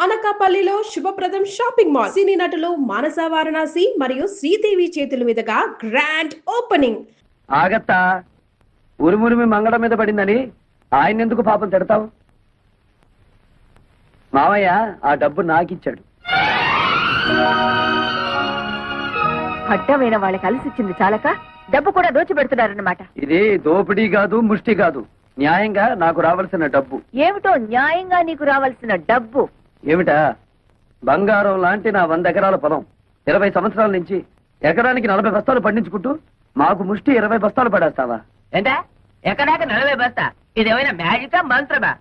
అనకాపల్లిలో శుభప్రదం shopping mall. సినీ నటులు మానస వారణాసి మరియు శ్రీదేవి చేతుల మీదుగా గ్రాండ్ ఓపెనింగ్. ఆగత్తా, ఉరుమురిమి మంగళం మీద పడిందని ఆయన ఎందుకు పాపం తిడతావు? మావయ్య ఆ డబ్బు నాకిచ్చాడు. అడ్డమైన వాళ్ళకి అలసిచ్చింది చాలక డబ్బు కూడా దోచిపెడుతున్నారన్నమాట. ఇది దోపిడీ కాదు, ముష్టి కాదు, న్యాయంగా నాకు రావాల్సిన డబ్బు. ఏమిటో న్యాయంగా నీకు రావాల్సిన డబ్బు? ఏమిటా? బంగారం లాంటి నా 100 ఎకరాల పొలం 20 సంవత్సరాల నుంచి ఎకరానికి 40 బస్తాలు పండించుకుంటూ మాకు ముష్టి 20 బస్తాలు పడేస్తావా? ఏంటా ఎక్కడాక 40 బస్తా? ఇదేమైనా మ్యాజికా మంత్రమా?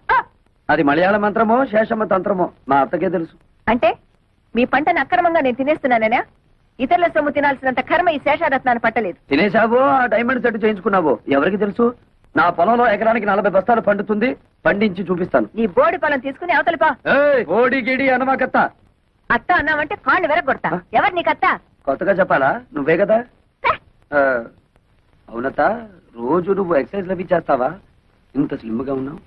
అది మలయాళ మంత్రమో శేషమ్మ తంత్రమో మా అత్తకే తెలుసు. అంటే మీ పంటను అక్రమంగా నేను తినేస్తున్నానేనా? ఇతరుల సొమ్ము తినాల్సినంత కర్మ ఈ శేషారత్నాన్ని పట్టలేదు. తినేశావో ఆ డైమండ్ సెట్ చేయించుకున్నావో ఎవరికి తెలుసు? నా పొలంలో ఎకరానికి 40 బస్తాలు పండుతుంది, పండించి చూపిస్తాను. నీ బోడి పొలం తీసుకుని అవతలిపా. ఓడి గిడి అనమాకత్త. అత్త అన్నావంటే కాళ్ళు వెరగొడతా. ఎవరు నీకత్త? కొత్తగా చెప్పాలా? నువ్వే కదా. అవునత్త, రోజు నువ్వు ఎక్సర్సైజ్ అవి చేస్తావా? ఇంత స్లిమ్ గా ఉన్నావు.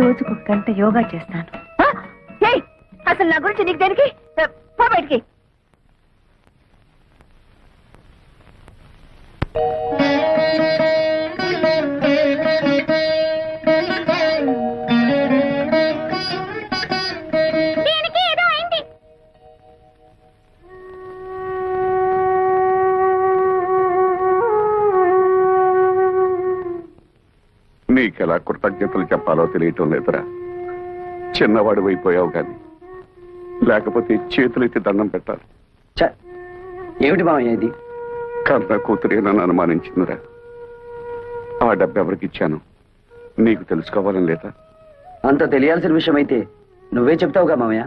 రోజుకు గంట యోగా చేస్తాను. అసలు నా గురించి నీకు దేనికి? పో బయటికి. నీకెలా కృతజ్ఞతలు చెప్పాలో తెలియటం లేదురా. చిన్నవాడు అయిపోయావు గాని లేకపోతే చేతులెత్తి దండం పెట్టాలి. ఏమిటి మామయ్య ఇది? కన్న కూతురే నన్ను అనుమానించిందిరా. ఆ డబ్బు ఎవరికి ఇచ్చాను నీకు తెలుసుకోవాలని లేదా? అంత తెలియాల్సిన విషయం అయితే నువ్వే చెప్తావుగా మామయ్య.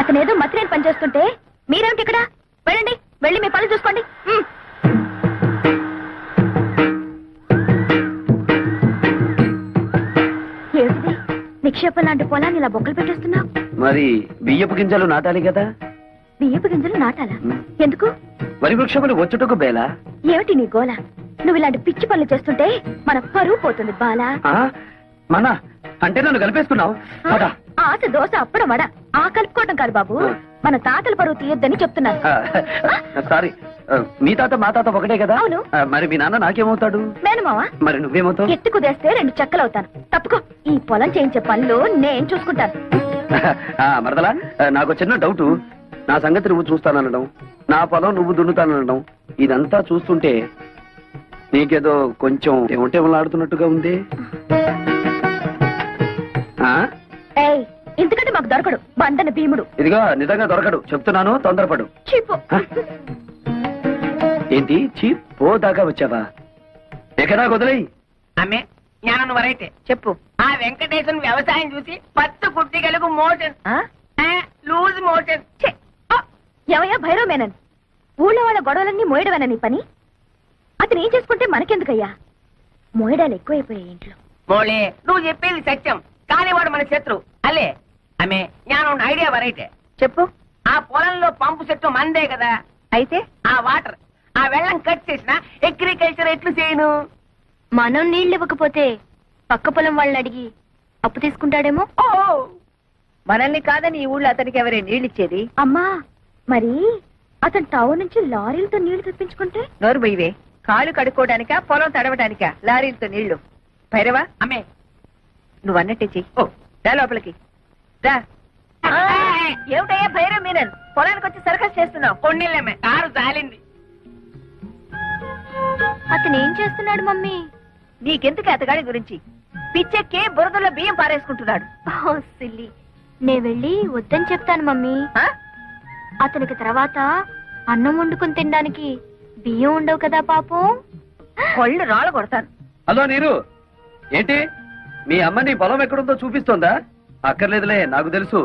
అతనేదో మతిరేని పని చేస్తుంటే మీరేమిటి ఇక్కడ? వెళ్ళండి, వెళ్ళి మీ పనులు చూసుకోండి. ఏమిటి నిక్షేపం లాంటి పొలాన్ని ఇలా బొక్కలు పెట్టేస్తున్నావు? మరి బియ్యపు గింజలు నాటాలి కదా. బియ్యపు గింజలు నాటాలా? ఎందుకు? వరి వృక్షములు వచ్చుటకు బేలా. ఏమిటి నీ గోల? నువ్వు ఇలాంటి పిచ్చి పనులు చేస్తుంటే మన పరువు పోతుంది బాలా. మన అంటే నన్ను కలిపేసుకున్నావు. ఆశ దోశ అప్పడం వడ ఆ కలుపుకోవడం కాదు బాబు, మన తాతల పరువు తీయొద్దని చెప్తున్నాను. సారీ, మీ తాత మా తాత ఒకటే కదా. అవును. మరి మీ నాన్న నాకేమవుతాడు? మేనమావా. మరి నువ్వేమవుతావు? ఎత్తు కుదేస్తే 2 చెక్కలవుతాను. తప్పుకో, ఈ పొలం చేయించే పనులు నేను చూసుకుంటాను. మరదలా, నాకు చిన్న డౌట్. నా సంగతి నువ్వు చూస్తాననడం, నా పొలం నువ్వు దున్నుతాననడం, ఇదంతా చూస్తుంటే నీకేదో కొంచెం ఏమంటేమలాడుతున్నట్టుగా ఉంది. ఎందుకంటే మాకు దొరకడు బంధన భీముడు. ఇదిగో నిజంగా దొరకడు చెప్తున్నాను, తొందరపడు. ఏంటి చీప్ పో దాకా వచ్చావా? ఎక్కడా వదిలేయి. అమ్మే జ్ఞానం వరైతే చెప్పు. ఆ వెంకటేశ్వర వ్యవసాయం చూసి 10 కుట్టిగలకు మోషన్ లూజ్ మోషన్. ఎవయా భైరవ్ మేనన్, ఊళ్ళో వాళ్ళ గొడవలన్నీ మోయడమేనా నీ పని? అతను ఏం చేసుకుంటే మనకెందుకయ్యా? మోయడాలు ఎక్కువైపోయాయి ఇంట్లో. మోళే, నువ్వు చెప్పేది సత్యం, కానీ వాడు మన శత్రు అల్లే. అమ్మే జ్ఞానం ఐడియా వరైతే చెప్పు. ఆ పొలంలో పంపు చెట్టు మందే కదా. అయితే ఆ వాటర్, ఆ వెళ్ళం కట్ చేసిన అగ్రికల్చర్ ఎట్లు చేయను? మనం నీళ్ళు ఇవ్వకపోతే పక్క పొలం వాళ్ళని అడిగి అప్పు తీసుకుంటాడేమో. మనల్ని కాదని ఈ ఊళ్ళో అతనికి ఎవరే నీళ్ళిచ్చేది? అమ్మా, మరి అతను టౌన్ నుంచి లారీలతో నీళ్లు తెప్పించుకుంటే? నోరు బొయ్యవే. కాళ్ళు కడుక్కోవడానికా పొలం తడవడానికా లారీలతో నీళ్లు? భైరవా, అమ్మే నువ్వు అన్నట్టే చెయ్యి. రా లోపలికి రా. ఏమిటయ్యా భైరవ్ మీనన్, పొలానికి వచ్చి సర్కస్ చేస్తున్నావు? కొన్నిళ్ళమ్మే, కారు జాలింది. అతను ఏం చేస్తున్నాడు మమ్మీ? నీకెందుకు అతగాడి గురించి? పిచ్చెక్కి బురదలో బియ్యం పారేసుకుంటున్నాడు. సిల్లి, నే వెళ్ళి వద్దని చెప్తాను మమ్మీ. అతనికి తర్వాత అన్నం వండుకుని తినడానికి బియ్యం ఉండవు కదా పాపం. కొళ్ళు రాళ్ళు కొడతాను. హలో నీరు, ఏంటి మీ అమ్మ నీ పొలం ఎక్కడుందో చూపిస్తోందా? అక్కర్లేదులే, నాకు తెలుసు.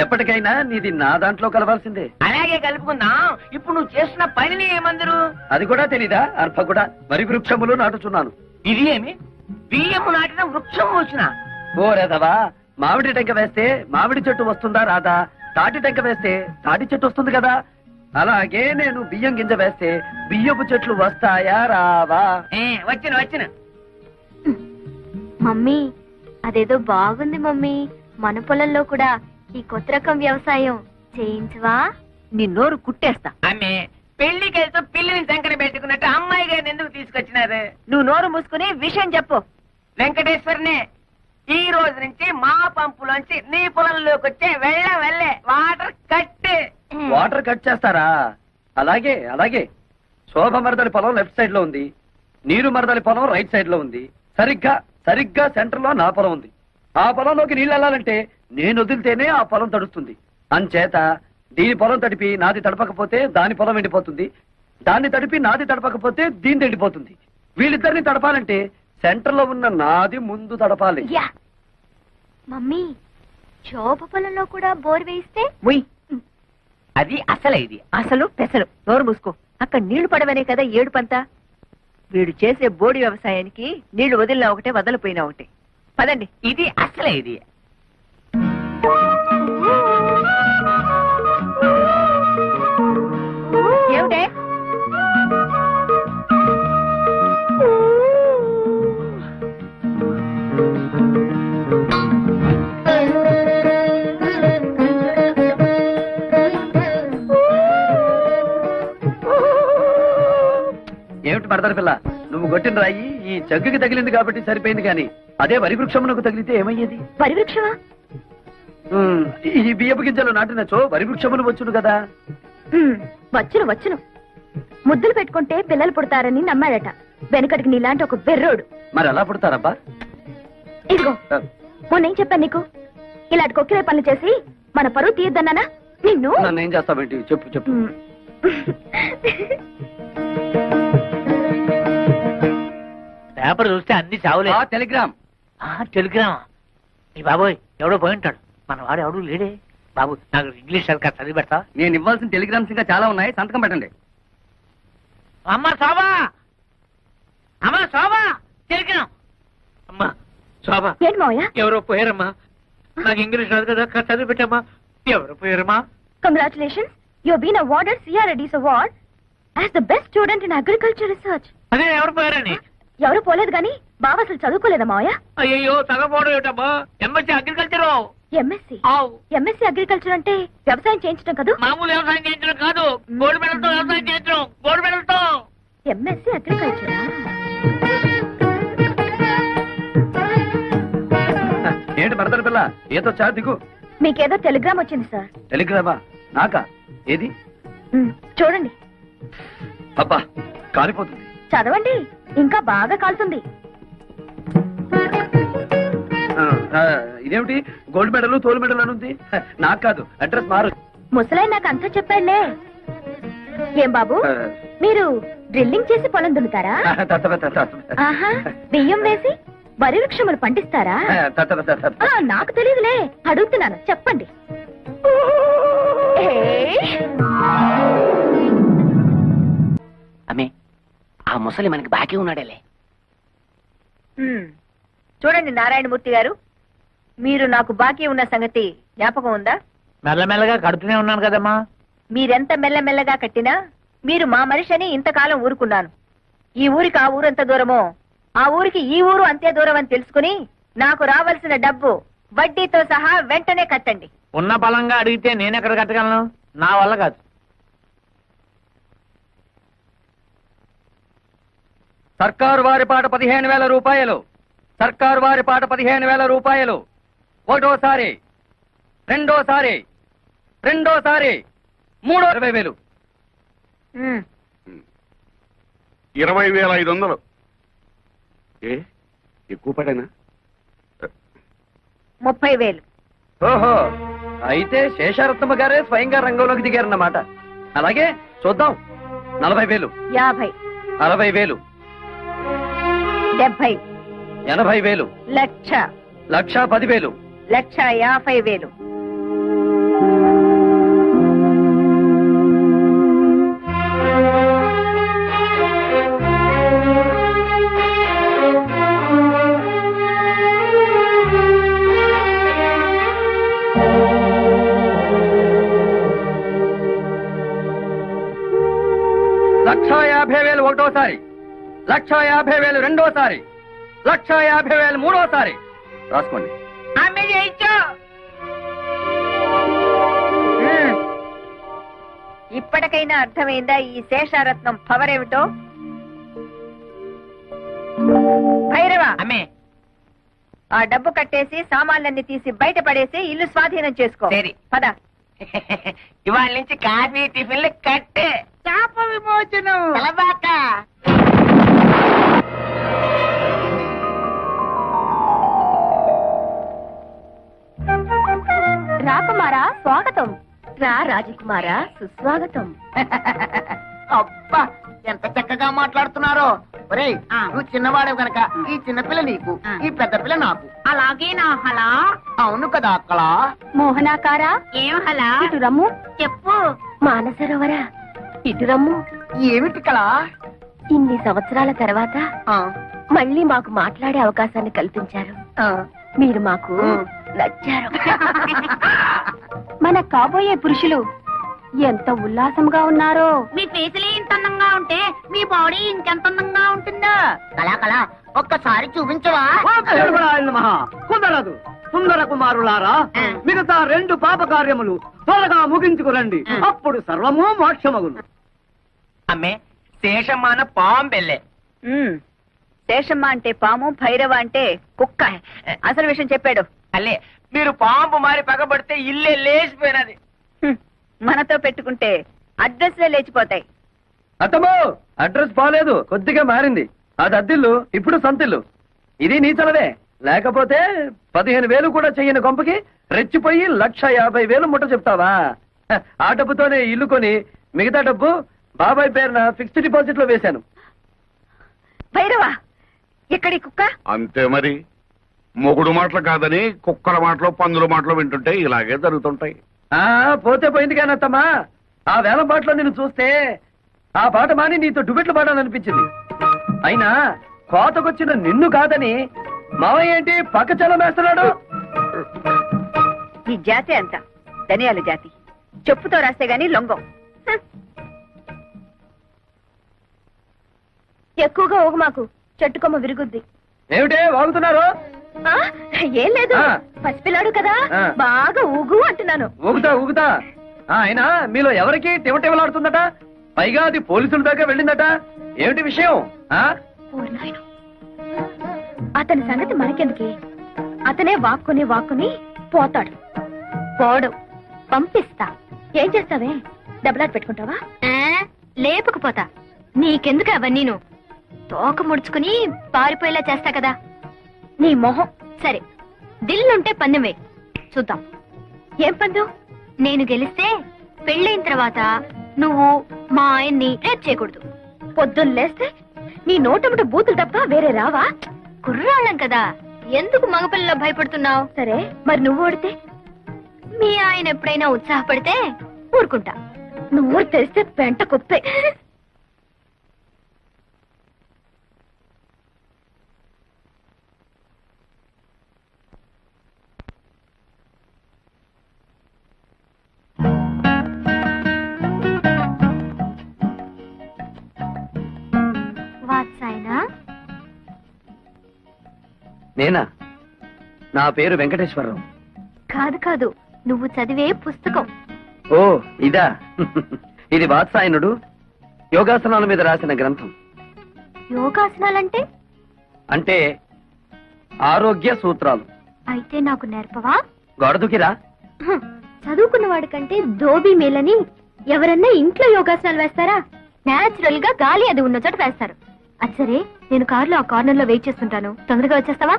ఎప్పటికైనా నీది నా దాంట్లో కలవాల్సిందే. అలాగే అలాగే కలుపుకుందాం. ఇప్పుడు నువ్వు చేస్తున్న పనిని ఏమందరు? అది కూడా తెలీదా? అర్భ కూడా వరి వృక్షములు నాటుచున్నాను. ఇది ఏమి బియ్యము నాటిన వృక్షం వచ్చిన? ఓ రేదవా, మామిడి టెంక వేస్తే మామిడి చెట్టు వస్తుందా రాదా? తాటి టెంక వేస్తే తాటి చెట్టు వస్తుంది కదా. అలాగే నేను బియ్యం గింజ వేస్తే బియ్యపు చెట్లు వస్తాయా రావా? వచ్చిన మమ్మీ అదేదో బాగుంది మమ్మీ. మన పొలంలో కూడా ఈ కొత్త రకం వ్యవసాయం చేయించవా? నీ నోరు కుట్టేస్తా. ఆమె పెళ్లికి వెళ్తూ పిల్లిని సంకన పెట్టుకున్నట్టు అమ్మాయి గారిని ఎందుకు తీసుకొచ్చినారు? నువ్వు నోరు మూసుకుని విషయం చెప్పు. వెంకటేశ్వరనే, ఈ రోజు నుంచి మా పంపులోంచి నీ పొలంలోకి వచ్చే వెళ్ళే వాటర్ కట్. వాటర్ కట్ చేస్తారా? అలాగే అలాగే. శోభ మరదలి పొలం లెఫ్ట్ సైడ్ లో ఉంది, నీరు మరదలి పొలం రైట్ సైడ్ లో ఉంది. సరిగ్గా సెంటర్ లో నా పొలం ఉంది. ఆ పొలంలోకి నీళ్ళు వెళ్ళాలంటే నేను వదిలితేనే ఆ పొలం తడుస్తుంది. అంచేత దీని పొలం తడిపి నాది తడపకపోతే దాని పొలం ఎండిపోతుంది, దాన్ని తడిపి నాది తడపకపోతే దీని ఎండిపోతుంది. వీళ్ళిద్దరిని తడపాలంటే సెంటర్ లో ఉన్న నాది ముందు తడపాలి. యా మమ్మీ, శోభ పొలంలో కూడా బోర్ వేయిస్తే? ఉయ్, అది అసలే ఇది. అసలు పెసలు. నోరు మూసుకో. అక్కడ నీళ్లు పడవనే కదా ఏడుపంతా. వీడు చేసే బోడి వ్యవసాయానికి నీళ్లు వదిలినా ఒకటే, వదలిపోయినా ఒకటే. పదండి. ఇది అసలే ఇది. ఏమిటే? ఏమిటి మరదలి పిల్ల, నువ్వు కొట్టిన రాయి ఈ జగ్గుకి తగిలింది కాబట్టి సరిపోయింది, కానీ అదే వరి వృక్షమునకు తగిలితే ఏమయ్యేది? వరి వృక్షమా? ఈ బియ్యపు గింజలు నాటినచో వరి వృక్షములు వచ్చును కదా. వచ్చును. ముద్దులు పెట్టుకుంటే పిల్లలు పుడతారని నమ్మాడట వెనకటికి నీలాంటి ఒక బెర్రోడు. మరి ఎలా పుడతారబ్బా? ఇదిగో మొన్నేం చెప్పాను నీకు? ఇలాంటి కొక్కిరే పనులు చేసి మన పరువు తీయద్దన్నానా నిన్ను? నన్ను ఏం చేస్తావేంటి? చెప్పు. పేపర్ చూస్తే అన్ని చావులే. టెలిగ్రామ్. టెలిగ్రామ్. ఈ బాబోయ్ ఎవడో పోయి ఉంటాడు. మన వాడు ఎవడు లేడే. బాబు నాకు ఇంగ్లీష్ సరిగ్గా చదివి పెడతా. నేను ఇవ్వాల్సిన టెలిగ్రామ్స్ ఇంకా చాలా ఉన్నాయి, సంతకం పెట్టండి. అమ్మ శోభా, టెలిగ్రామ్. అమ్మా శోభా, ఏంటి మావయ్య? ఎవరో పోయారమ్మా. నాకు ఇంగ్లీష్ రాదు కదా, చదివి పెట్టమ్మా. ఎవరో పోయారమ్మా. Congratulations, you have been awarded సిఆర్ఎడీస్ award as the best student in agriculture research. అదే ఎవరు పోయారని? ఎవరు పోలేదు గాని బావ అసలు చదువుకోలేదా మావయ్య? అయ్యో చదవపోవడం ఏమిటమ్మా. MSc agriculture. ఎంఎస్సీ అగ్రికల్చర్ అంటే వ్యవసాయం చేయించడం కదా? మామూలు వ్యవసాయం చేయించడం కాదు, గోల్డ్ మెడల్తో వ్యవసాయం చేయించడం. గోల్డ్ మెడల్తో. MSc agriculture. ఏంటి మరదలి పిల్ల, ఏదో చా దిగు. మీకేదో టెలిగ్రామ్ వచ్చింది సార్. టెలిగ్రామా? నాకా? ఏది? చూడండి. అబ్బా, కాలిపోతుంది. చదవండి, ఇంకా బాగా కాలుతుంది. ఇదేమిటి గోల్డ్ మెడల్ తోలు మెడల్ అని ఉంది? నాకు కాదు, అడ్రస్ మారు. ముసలాయి నాకు అంతా చెప్పాడులే. ఏం బాబు, మీరు డ్రిల్లింగ్ చేసి పొలం దున్నుతారా? ఆహా, బియ్యం వేసి వరి వృక్షములు పండిస్తారా? నాకు తెలియదులే, అడుగుతున్నాను, చెప్పండి. అమ్మే, ఆ ముసలి మనకి బాకీ ఉన్నాడేలే. చూడండి నారాయణమూర్తి గారు, మీరు నాకు బాకీ ఉన్న సంగతి జ్ఞాపకం ఉందా? మెల్లమెల్లగా కడుతూనే ఉన్నాను కదమ్మా. మీరెంత మెల్లమెల్లగా కట్టినా మీరు మా మనిషి అని ఇంతకాలం ఊరుకున్నాను. ఈ ఊరికి ఆ ఊరు ఎంత దూరమో ఆ ఊరికి ఈ ఊరు అంతే దూరం అని తెలుసుకుని నాకు రావాల్సిన డబ్బు వడ్డీతో సహా వెంటనే కట్టండి. ఉన్న బలంగా అడిగితే నేనెక్కడ కట్టగలను? నా వల్ల కాదు. సర్కారు వారి పాట 15,000 రూపాయలు. సర్కారు వారి పాట 15,000 రూపాయలు. ఒకటోసారి, రెండోసారి, మూడో 20,000. 20,500. ఏ ఎక్కువ పడేనా? 30,000. ఓహో, అయితే శేషారత్నమ్మ గారే స్వయంగా రంగంలోకి దిగారన్నమాట. అలాగే చూద్దాం. 40,000, 50, 60,000, 70, 80,000, 1,00,000, 1,10,000, 1,50,000. ఒకటోసారి, 1,50,000 రెండోసారి, 1,50,000 మూడోసారి. రాసుకోండి. అమ్మే చేయించు. ఇప్పటికైనా అర్థమైందా ఈ శేషారత్నం పవర్ ఏమిటో? భైరవ, అమ్మే ఆ డబ్బు కట్టేసి సామాన్లన్నీ తీసి బయట పడేసి ఇల్లు స్వాధీనం చేసుకో. సరే. పద. ఇవాళ నుంచి కాఫీ టిఫిన్లు కట్టే. శాప విమోచనం. తలబాక. రాకుమారా స్వాగతం. రా రాజకుమారా సుస్వాగతం. అబ్బా ఎంత చక్కగా మాట్లాడుతున్నారో. ఒరేయ్ నువ్వు చిన్నవాడే గనక ఈ చిన్నపిల్ల నీకు, ఈ పెద్ద పిల్ల నాకు. అలాగే నా హలా. అవును కదా అక్కడ. మోహనాకారా ఏం హలా? ఇటు రమ్ము. చెప్పు. మానసరోవరా ఇటు రమ్ము. ఏమిటి కళ? ఇన్ని సంవత్సరాల తర్వాత మళ్ళీ మాకు మాట్లాడే అవకాశాన్ని కల్పించారు. మీరు మాకు నచ్చారు. మన కాబోయే పురుషులు ఎంత ఉల్లాసంగా ఉన్నారో. మీ ఫేసులే ఇంత అందంగా ఉంటే మీ బాడీ ఇంకెంత అందంగా ఉంటుందో. కళా కళా ఒక్కసారి చూపించవా? కుదరదు. సుందర కుమారులారా, మిగతా 2 పాప కార్యములు త్వరగా ముగించుకురండి. అప్పుడు సర్వము మోక్షమగును. అమ్మే శేషమాన పాంబెల్లే. శేషమ్మ అంటే పాము, భైరవ అంటే కుక్క. అసలు విషయం చెప్పాడు. అల్లే మీరు పాంపు మారి పగబడితే ఇల్లే లేచిపోయినది. మనతో పెట్టుకుంటే అడ్రస్లే లేచిపోతాయి. అత్తమ్మో, అడ్రస్ బాలేదు, కొద్దిగా మారింది. అది అద్దిల్లు, ఇప్పుడు సంతిల్లు. ఇది నీ చలవే. లేకపోతే 15,000 కూడా చెయ్యని కొంపకి రెచ్చిపోయి 1,50,000 ముట్ట చెప్తావా? ఆ డబ్బుతోనే ఇల్లు కొని మిగతా డబ్బు బాబాయ్ పేరున ఫిక్స్డ్ డిపాజిట్ లో వేశాను. భైరవ, ఎక్కడి కుక్క? అంతే మరి. మొగుడు మాటలు కాదని కుక్కల మాటలు పందుల మాటలు వింటుంటే ఇలాగే జరుగుతుంటాయి. పోతే పోయింది కానీ అత్తమ్మా, ఆ వేల పాటలో నిన్ను చూస్తే ఆ పాట మాని నీతో డుబెట్లు పాడాలనిపించింది. అయినా కోతకొచ్చిన నిన్ను కాదని మావయ్య ఏంటి పక్క చలం వేస్తున్నాడు? ఈ జాతి అంత ధనియాల జాతి. చెప్పుతో రాస్తే గాని లొంగం. ఎక్కువగా ఓగు మాకు, చెట్టుకొమ్మ విరుగుద్ది. ఏమిటే వాగుతున్నారు? ఏం లేదు, ఆ. పసిపిల్లాడు కదా, ఆ. బాగా ఊగు అంటున్నాను. ఊగుతా ఊగుతా. అయినా మీలో ఎవరికి టివటివలాడుతుందట? పైగా అది పోలీసుల దాకా వెళ్ళిందట. ఏమిటి విషయం? ఓరి నాయనో. అతని సంగతి మనకెందుకే, అతనే వాక్కుని పోతాడు. పోడు, పంపిస్తా. ఏం చేస్తావే? డబ్బులాట పెట్టుకుంటావా? లేపుకుపోతా. నీకెందుకు అవన్నీను? తోక ముడుచుకుని పారిపోయేలా చేస్తా కదా. నీ మొహం. సరే, దిల్లుంటే పందెమే చూద్దాం. ఏం పందెం? నేను గెలిస్తే పెళ్ళైన తర్వాత నువ్వు మా ఆయన్ని రేప్ చేయకూడదు. పొద్దున్న లేస్తే నీ నోటముట బూతులు తప్ప వేరే రావా? కుర్రాళ్ళం కదా, ఎందుకు మగపిల్లలో భయపడుతున్నావు? సరే, మరి నువ్వు ఓడితే? మీ ఆయన ఎప్పుడైనా ఉత్సాహపడితే ఊరుకుంటా. నువ్వు తెలిస్తే పెంట కుప్పే. నేనా? నా పేరు వెంకటేశ్వరరావు. కాదు, నువ్వు చదివే పుస్తకం. ఓ ఇదా? ఇది వాత్సాయనుడు యోగాసనాల మీద రాసిన గ్రంథం. యోగాసనాలంటే? అంటే ఆరోగ్య సూత్రాలు. అయితే నాకు నేర్పవా? గొడదుకిరా. చదువుకున్న వాడికంటే దోబీ మేలని ఎవరన్నా ఇంట్లో యోగాసనాలు వేస్తారా? నేచురల్ గా గాలి అది ఉన్న చోట వేస్తారు. అచ్చరే, నేను కారులో ఆ కార్నర్ లో వెయిట్ చేస్తుంటాను. తొందరగా వచ్చేస్తావా?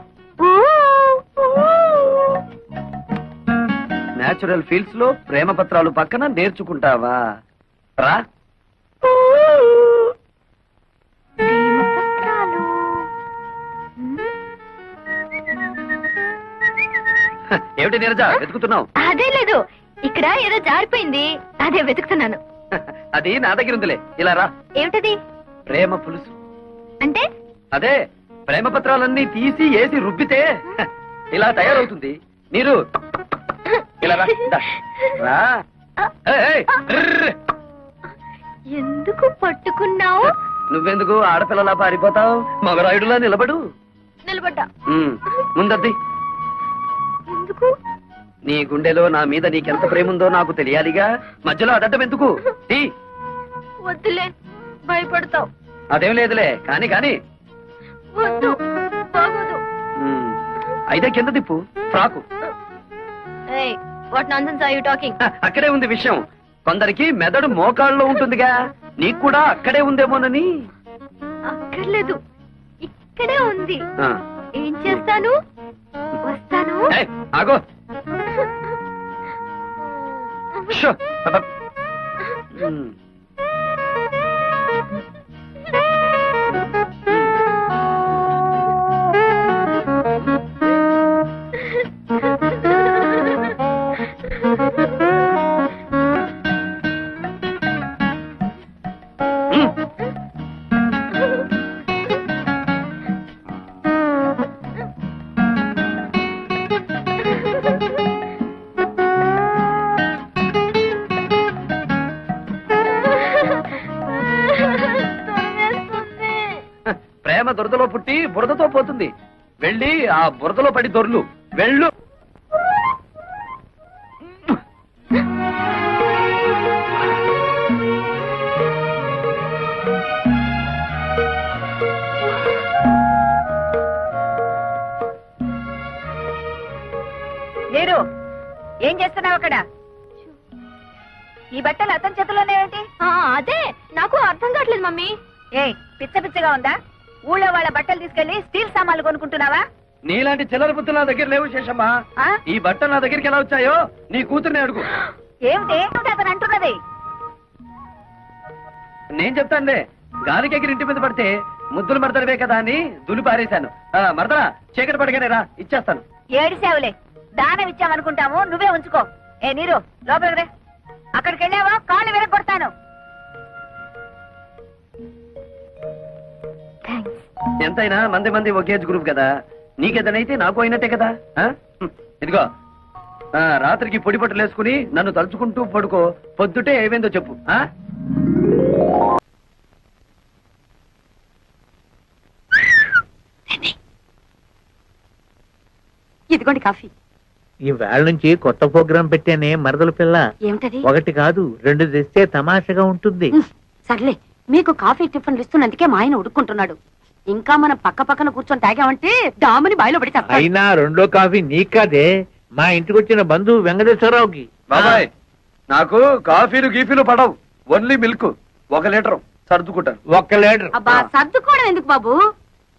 నేచురల్ ఫీల్డ్స్ లో ప్రేమ పత్రాలు పక్కన నేర్చుకుంటావా? రా. ఏమిటి నీరజ వెతుకుతున్నావు? అదే లేదు, ఇక్కడ ఏదో జారిపోయింది, అదే వెతుకుతున్నాను. అది నా దగ్గర ఉందిలే. ఇలా రా. ఏమిటది? ప్రేమ పులుసు. అంటే? అదే, ప్రేమ పత్రాలన్నీ తీసి ఏసి రుబ్బితే ఇలా తయారవుతుంది. నీరు ఇలా రా. రా. ఏయ్, ర్ర్. ఎందుకు పట్టుకున్నావు? నువ్వెందుకు ఆడపిల్లలా పారిపోతావు? మగరాయుడులా నిలబడు. నిలబడ్డా. ముందద్ది. ఎందుకు? నీ గుండెలో నా మీద నీకెంత ప్రేమ ఉందో నాకు తెలియాలిగా. మధ్యలో అడడ్డం ఎందుకు? తీ. వద్దులే, భయపడతావు. అదేం లేదులే, కాని కాని. వద్దు, బాగోదు. అయితే కింద తిప్పు frock. What nonsense are you talking? అక్కడే ఉంది విషయం. కొందరికి మెదడు మోకాళ్ళలో ఉంటుందిగా, నీకు కూడా అక్కడే ఉందేమోనని. అక్కర్లేదు, ఇక్కడే ఉంది. ఆ. ఏం చేస్తాను? వస్తాను. ఏయ్, ఆగో. షో. అబ్బ. ప్రేమ దురదలో పుట్టి బురదతో పోతుంది. వెళ్ళి ఆ బురదలో పడి దొర్లు. వెళ్ళు. మీరు ఏం చేస్తున్నావు అక్కడ? ఈ బట్టలు అతని చేతిలోనే ఏంటి? అదే నాకు అర్థం కావట్లేదు మమ్మీ. ఏ పిచ్చ పిచ్చగా ఉందా? ఊళ్ళో వాళ్ళ బట్టలు తీసుకెళ్లి స్టీల్ సామాన్లు కొనుక్కుంటున్నావా? నీలాంటి చిల్లర బుద్ధులు నా దగ్గర లేవు శేషమ్మా. ఆ? ఈ బట్టలు నా దగ్గరికి ఎలా వచ్చాయో నీ కూతుర్ని అడుగు. ఏమిటి అతను అంటున్నది? నేను చెప్తానులే. గాలికి ఎగిరి ఇంటి మీద పడితే ముద్దులు మడతడివే కదా అని దులి పారేశాను. మరదరా చీకటి పడగానే రా, ఇచ్చేస్తాను. ఏడిసావులే, దానం ఇచ్చామనుకుంటాము, నువ్వే ఉంచుకో. ఏ నీరు లోపలికి రే. అక్కడికి వెళ్ళావా కాళ్ళు విరగొడతాను. ఎంతైనా మంది మంది ఒకే గ్రూప్ కదా. నీకేదనైతే నాకు అయినట్టే కదా. ఇదిగో రాత్రికి పొడి పట్టులు వేసుకుని నన్ను తలుచుకుంటూ పడుకో. పొద్దుటే ఏమైందో చెప్పు. ఇదిగోండి కాఫీ. ఈ వేళ నుంచి కొత్త ప్రోగ్రాం పెట్టానే మరదల పిల్ల. ఏమిటది? ఒకటి కాదు 2 తెస్తే తమాషగా ఉంటుంది. సర్లే, మీకు కాఫీ టిఫిన్లు ఇస్తున్నందుకే మా ఆయన ఉడుక్కుంటున్నాడు. ఇంకా మనం పక్క పక్కన కూర్చొని తాగామంటే డాముని బాయిలో పడి తప్ప. అయినా 2వ కాఫీ నీకు కాదే, మా ఇంటికి వచ్చిన బంధువు వెంకటేశ్వరరావుకి. బాబాయ్, నాకు కాఫీలు గీఫీలు పడవు. ఓన్లీ మిల్క్ 1 లీటర్ సర్దుకుంటాను. 1 లీటర్. అబ్బా, సర్దుకోవడం ఎందుకు బాబు?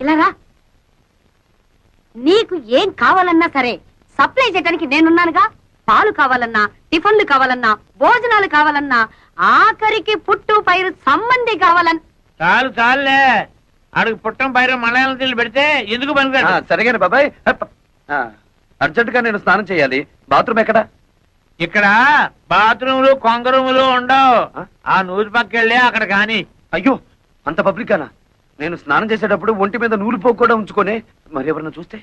ఇలా రా. నీకు ఏం కావాలన్నా సరే సప్లై చేయడానికి నేనున్నానుగా. పాలు కావాలన్నా, టిఫిన్లు కావాలన్నా, భోజనాలు కావాలన్నా, ఆఖరికి పుట్టు పైరు సంబంధి కావాలన్నా. చాలు చాలులే, అడుగు పుట్టం పైన మలయాళం నీళ్ళు పెడితే ఎందుకు పనికిరాడు? సరిగానే బాబాయ్. అర్జెంట్ గా నేను స్నానం చేయాలి. బాత్రూమ్ ఎక్కడా? ఇక్కడ బాత్రూములు కొంగరూములు ఉండవు. ఆ నూరు పక్కెళ్ళి అక్కడ కాని. అయ్యో, అంత పబ్లిక్ గానా? నేను స్నానం చేసేటప్పుడు ఒంటి మీద నూలు పోగు కూడా ఉంచుకోనే. మరి ఎవరన్నా చూస్తే?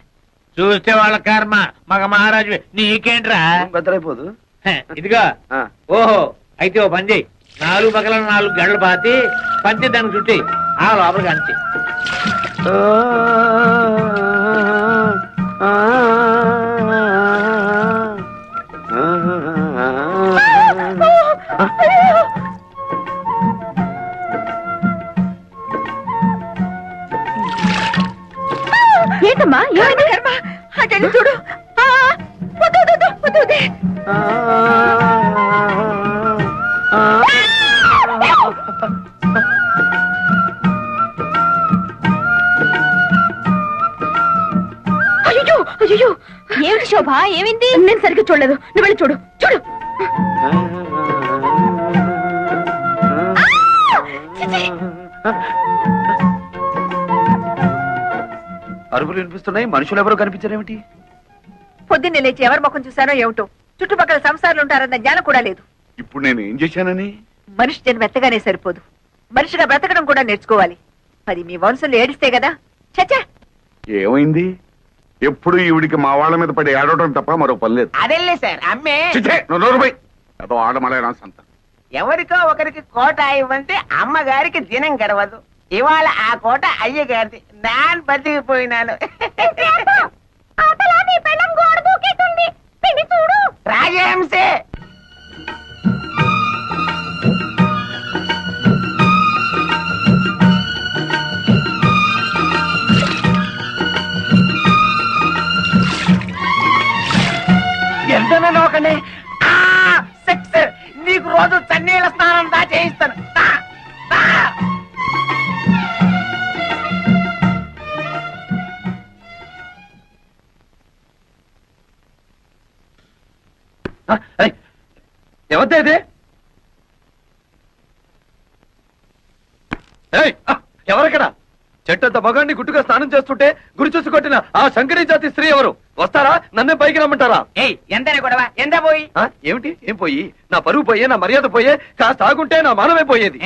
చూస్తే వాళ్ళ కర్మ. మగ మహారాజు నీకేంట్రా? బద్దలైపోదు. ఇదిగా. ఓహో, అయితే ఓ పని చెయ్యి. 4 పక్కల 4 గంటలు పాతి పంచి దానికి చుట్టి ఆ లోపలికి అంచి. ఏంటమ్మా అటెండి చూడు. అయ్యో అయ్యో, ఏమిటి శోభ, ఏమైంది? నేను సరిగ్గా చూడలేదు, నువ్వు వెళ్ళి చూడు. చూడు. అరుపులు వినిపిస్తున్నాయి, మనుషులు ఎవరో కనిపించారేమిటి? పొద్దున్నే లేచి ఎవరి ముఖం చూశానో ఏమిటో. చుట్టుపక్కల సంసారాలు ఉంటారన్న జ్ఞానం కూడా లేదు. ఇప్పుడు నేను ఏం చేశానని? మనిషి జన్మ ఎత్తగానే సరిపోదు, మనిషిగా బ్రతకడం కూడా నేర్చుకోవాలి. మరి మీ వంశంలో ఏడిస్తే కదా. చచ్చా, ఏమైంది? ఎప్పుడు ఈవిడికి మా వాళ్ళ మీద పడి ఆడటం తప్ప మరో పని లేదు. అదేలే సార్, అమ్మే నువ్వు నోరుపై ఏదో ఆడమలే సంత. ఎవరికో ఒకరికి కోట ఇవ్వంటే అమ్మగారికి దినం గడవదు. ఇవాళ ఆ కోట అయ్య గారిది నాన్ బతికిపోయినాను. రాజహంసే ఎంతనే నోకండి. సెక్స్ నీకు రోజు చన్నీళ్ళ స్నానం దా చేయిస్తాను. దా, దా. ఎవరిదే ఇది? ఎవరక్కడ? చెట్టంత మగాన్ని గుట్టుగా స్నానం చేస్తుంటే గురి చూసి కొట్టిన ఆ శంకరీ జాతి స్త్రీ ఎవరు? వస్తారా? నన్నే పైకి రమ్మంటారా? ఏయ్ ఎంతనే గొడవ? ఎంత పోయి? ఏమిటి? ఏం పోయి? నా పరువు పోయే, నా మర్యాద పోయే, కాస్త ఆగుంటే నా మానమే పోయేది.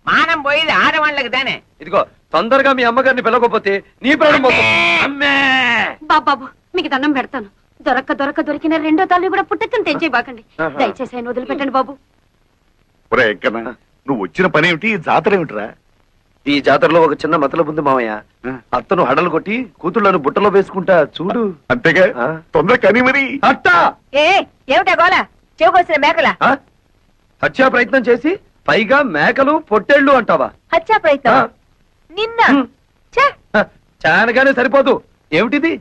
మానం పోయేది ఆడవాళ్ళకి దానే. ఇదిగో తొందరగా మీ అమ్మగారిని పిలవకపోతే నీ ప్రాణం పోతుంది. అమ్మే బాబు మీకు దండం పెడతాను. దొరికిన రెండో తల్లి కూడా పుట్టెత్తని తెంచేయబాకండి. దయచేసి ఆయన వదిలిపెట్టండి బాబు. ఒరే ఎక్కనా, నువ్వు వచ్చిన పని ఏమిటి? జాతర ఏమిటిరా? ఈ జాతరలో ఒక చిన్న మతలబు ఉంది మామయ్య. అత్తను హడలు కొట్టి కూతుళ్ళను బుట్టలో వేసుకుంటా చూడు. అంతేగా, తొందర కని మరి. అట్టా ఏమిటా గోల? చెవుకొసిన మేకలా? హత్యా ప్రయత్నం చేసి పైగా మేకలు పొట్టేళ్లు అంటావా? హత్యా ప్రయత్నం నిన్న? చానగానే సరిపోదు. ఏమిటిది?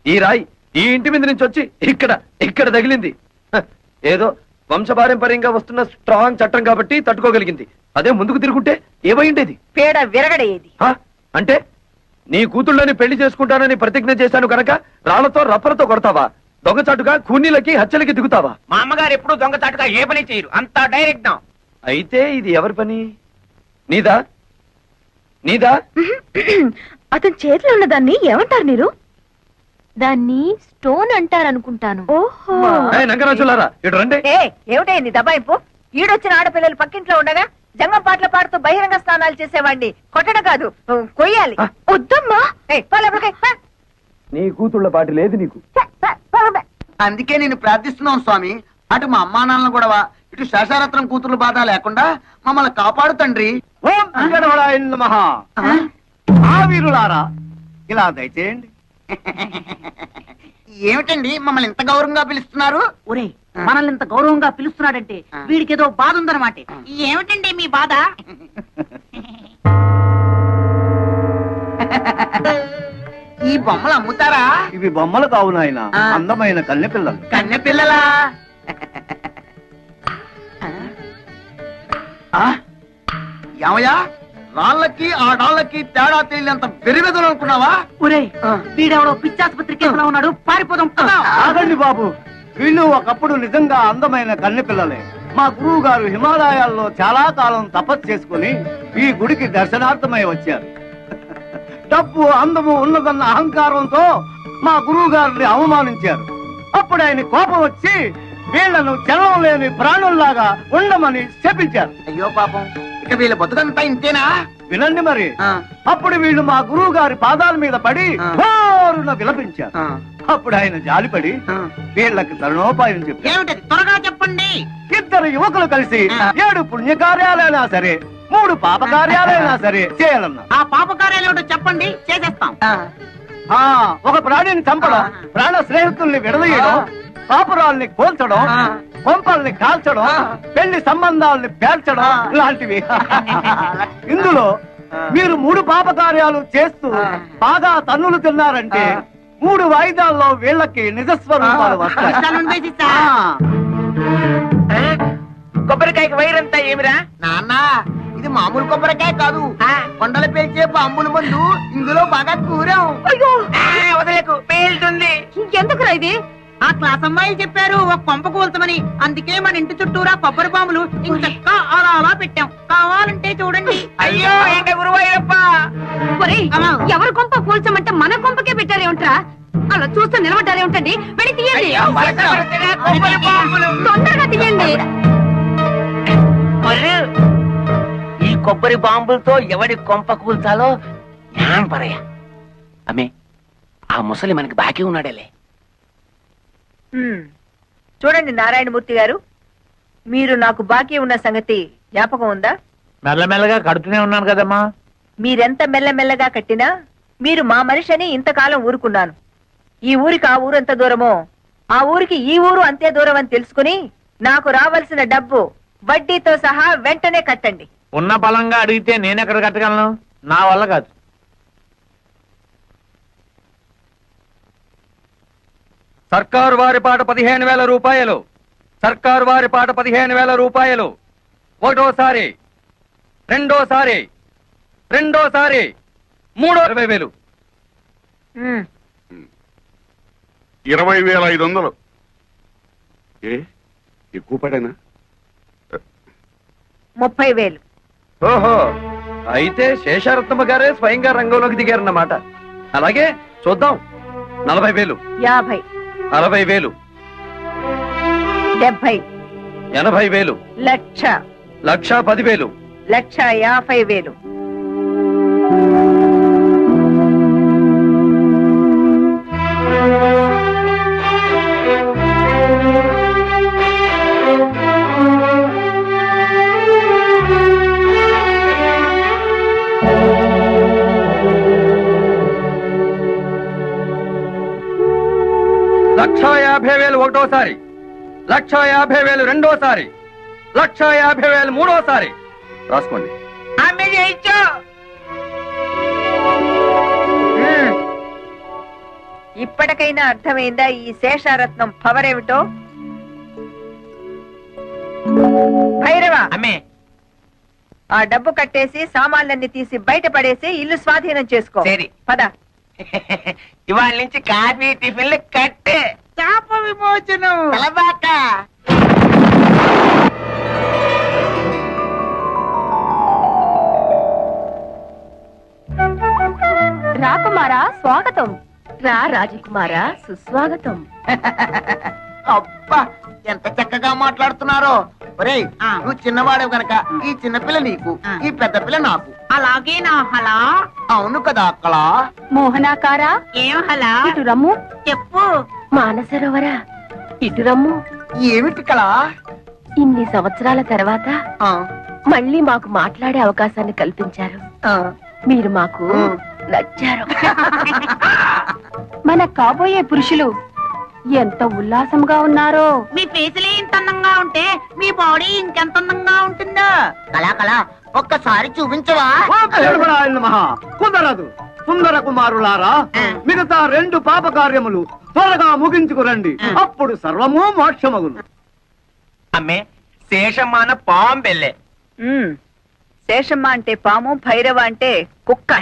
ఈ రాయి ఈ ఇంటి మీద నుంచి వచ్చి ఇక్కడ తగిలింది. ఏదో వంశపారంపర్యంగా వస్తున్న స్ట్రాంగ్ చట్టం కాబట్టి తట్టుకోగలిగింది. అదే ముందుకు తిరుగుంటే ఏమైండేది? పేడ విరగడేది. అంటే నీ కూతుళ్ళని పెళ్లి చేసుకుంటానని ప్రతిజ్ఞ చేశాను కనుక రాళ్లతో రప్పలతో కొడతావా? దొంగచాటుగా కూనీలకి హత్యలకి దిగుతావా? మా అమ్మగారు ఎప్పుడు దొంగచాటుగా ఏ పని చేయరు, అంతా డైరెక్ట్. అయితే ఇది ఎవరి పని? నీదా? అతని చేతిలో ఉన్న దాన్ని ఏమంటారు మీరు? దాన్ని స్టోన్ అంటారు అనుకుంటాను. ఓహో, నంగరాజులారా ఇటు రండి. ఏమిటైంది దబాయింపు? ఈడొచ్చిన ఆడపిల్లలు పక్కింట్లో ఉండగా జంగం పాటలు పాడుతూ బహిరంగ స్నానాలు చేసేవాడిని కొట్టడం కాదు, కొయ్యాలి. వద్దమ్మా. నీ కూతుళ్ళ పాటి లేదు నీకు. అందుకే నేను ప్రార్థిస్తున్నాను స్వామి, అటు మా అమ్మా నాన్నల గొడవ, ఇటు శేషారత్నం కూతురు బాధ లేకుండా మమ్మల్ని కాపాడు తండ్రి. వీరులారా ఇలా దయచేయండి. ఏమిటండి మమ్మల్ని ఇంత గౌరవంగా పిలుస్తున్నారు? ఒరే మనల్ని ఇంత గౌరవంగా పిలుస్తున్నాడంటే వీడికి ఏదో బాధ ఉందన్నమాట. ఏమిటండి మీ బాధ? ఈ బొమ్మలు అమ్ముతారా? ఇవి బొమ్మలు కావు నాయన, అందమైన కన్నె పిల్లలు. కన్నె పిల్లలా? ఏమయ్యా, రాళ్ళకి ఆ డాళ్ళకి తేడా తెలియనంత వెరివెదలు అనుకున్నావా? ఒరే వీడెవడో పిచ్చాసుపత్రి కేసులో ఉన్నాడు, పారిపోదాం. ఆగండి బాబు, వీళ్ళు ఒకప్పుడు నిజంగా అందమైన కన్నె పిల్లలే. మా గురువు గారు హిమాలయాల్లో చాలా కాలం తపస్సు చేసుకుని ఈ గుడికి దర్శనార్థమై వచ్చారు. డబ్బు అందము ఉన్నదన్న అహంకారంతో మా గురువు గారిని అవమానించారు. అప్పుడు ఆయన కోపం వచ్చి వీళ్లను చలనం లేని ప్రాణుల్లాగా ఉండమని శపించారు. అయ్యో పాపం, ఇక వీళ్ళ బతుకంతా ఇంతేనా? వినండి మరి. అప్పుడు వీళ్ళు మా గురువు గారి పాదాల మీద పడి ఘోరున విలపించారు. అప్పుడు ఆయన జాలిపడి వీళ్ళకి తరుణోపాయం చెప్పారు. ఏమిటది? త్వరగా చెప్పండి. ఇద్దరు యువకులు కలిసి 7 పుణ్యకార్యాలైనా సరే 3 పాపకార్యాలైనా సరే చేయాలన్నా. ఆ పాపకార్యాలు ఏమిటో చెప్పండి, చేసేస్తాం. ఒక ప్రాణిని చంపడం, ప్రాణ స్నేహితుల్ని విడదీయడం, పాపురాల్ని కోల్చడం, కొంపల్ని కాల్చడం, పెళ్లి సంబంధాలని పేర్చడం లాంటివి. ఇందులో మీరు 3 పాపకార్యాలు చేస్తూ బాగా తన్నులు తిన్నారంటే 3 వాయిదాల్లో వీళ్ళకి నిజస్వరూపాలు వస్తాయి. కొబ్బరికాయకి వైరంతా ఏమిరా? నాన్న, ఇది మామూలు కొబ్బరికాయ కాదు, కొండలు పేల్చే బాంబుల మందు. ఇందులో బాగా కూరాం. వదిలేకు, పేలుతుంది. ఎందుకురా ఇది? ఆ క్లాస్ అమ్మాయి చెప్పారు ఒక కొంప కూల్చమని, అందుకే మన ఇంటి చుట్టూరా కొబ్బరి బాంబులు ఇంకా అలా పెట్టాం. కావాలంటే చూడండి. అయ్యో గురువయ్యప్ప, ఎవరి కొంప కూల్చమంటే మన కొంపకే పెట్టారేమిట్రా? అలా చూస్తూ నిలబడ్డారేమిటండి? వెళ్ళి తీయండి, తొందరగా తీయండి. ఈ కొబ్బరి బాంబులతో ఎవడి కొంప కూల్చాలో జ్ఞానం పరయ్యా. అమ్మే, ఆ ముసలి మనకి బాకీ ఉన్నాడేలే. చూడండి నారాయణమూర్తి గారు, మీరు నాకు బాకీ ఉన్న సంగతి జ్ఞాపకం ఉందా? మెల్లమెల్లగా కడుతూనే ఉన్నాను కదమ్మా. మీరెంత మెల్లమెల్లగా కట్టినా మీరు మా మనిషి అని ఇంతకాలం ఊరుకున్నాను. ఈ ఊరికి ఆ ఊరు ఎంత దూరమో ఆ ఊరికి ఈ ఊరు అంతే దూరం అని తెలుసుకుని నాకు రావాల్సిన డబ్బు వడ్డీతో సహా వెంటనే కట్టండి. ఉన్న బలంగా అడిగితే నేనెక్కడ కట్టగలను? నా వల్ల కాదు. సర్కారు వారి పాట 15,000 రూపాయలు. సర్కారు వారి పాట 15,000 రూపాయలు. ఒకటోసారి, రెండోసారి, మూడో 20,000. 20,500. ఏ ఎక్కువ పడేనా? 30,000. ఓహో, అయితే శేషారత్నమ్మ గారే స్వయంగా రంగంలోకి దిగారన్నమాట. అలాగే చూద్దాం. 40,000, 50, 60,000, 70, 80,000, 1,00,000, 1,10,000. 1,50,000. లక్ష 50,000 ఒకటోసారి, 1,50,000 రెండోసారి, 1,50,000 మూడోసారి. రాసుకోండి. అమ్మే చేయించు. ఇప్పటికైనా అర్థమైందా ఈ శేషారత్నం పవర్ ఏమిటో? భైరవ, అమ్మే ఆ డబ్బు కట్టేసి సామాన్లన్నీ తీసి బయట పడేసి ఇల్లు స్వాధీనం చేసుకో. సరే. పద. ఇవాళ నుంచి కాఫీ టిఫిన్లు కట్టే. శాప విమోచనం. తలబాక. రాకుమారా స్వాగతం. రా రాజకుమారా, సుస్వాగతం. అబ్బా ఎంత చక్కగా మాట్లాడుతున్నారో. ఒరేయ్, నువ్వు చిన్నవాడవు గనక ఈ చిన్నపిల్ల నీకు, ఈ పెద్ద పిల్ల నాకు. అలాగే నా హలా. అవును కదా అక్కడ. మోహనాకారా ఏం హలా? ఇటు రమ్ము. చెప్పు. మానసరోవరా, ఇటు రమ్ము. ఏమిటి కళ? ఇన్ని సంవత్సరాల తర్వాత మళ్ళీ మాకు మాట్లాడే అవకాశాన్ని కల్పించారు. మీరు మాకు నచ్చారు. మన కాబోయే పురుషులు ఎంత ఉల్లాసంగా ఉన్నారో. మీ ఫేసులే ఇంత అందంగా ఉంటే మీ బాడీ ఇంకెంత అందంగా ఉంటుందో. కళ ఒక్కసారి చూపించవా? మహా కుదరదు. సుందర కుమారులారా, మిగతా 2 పాప కార్యములు త్వరగా ముగించుకురండి. అప్పుడు సర్వము మోక్షమగును. అమ్మే శేషమాన పాంబెల్లే. శేషమ్మ అంటే పాము, భైరవ అంటే కుక్క.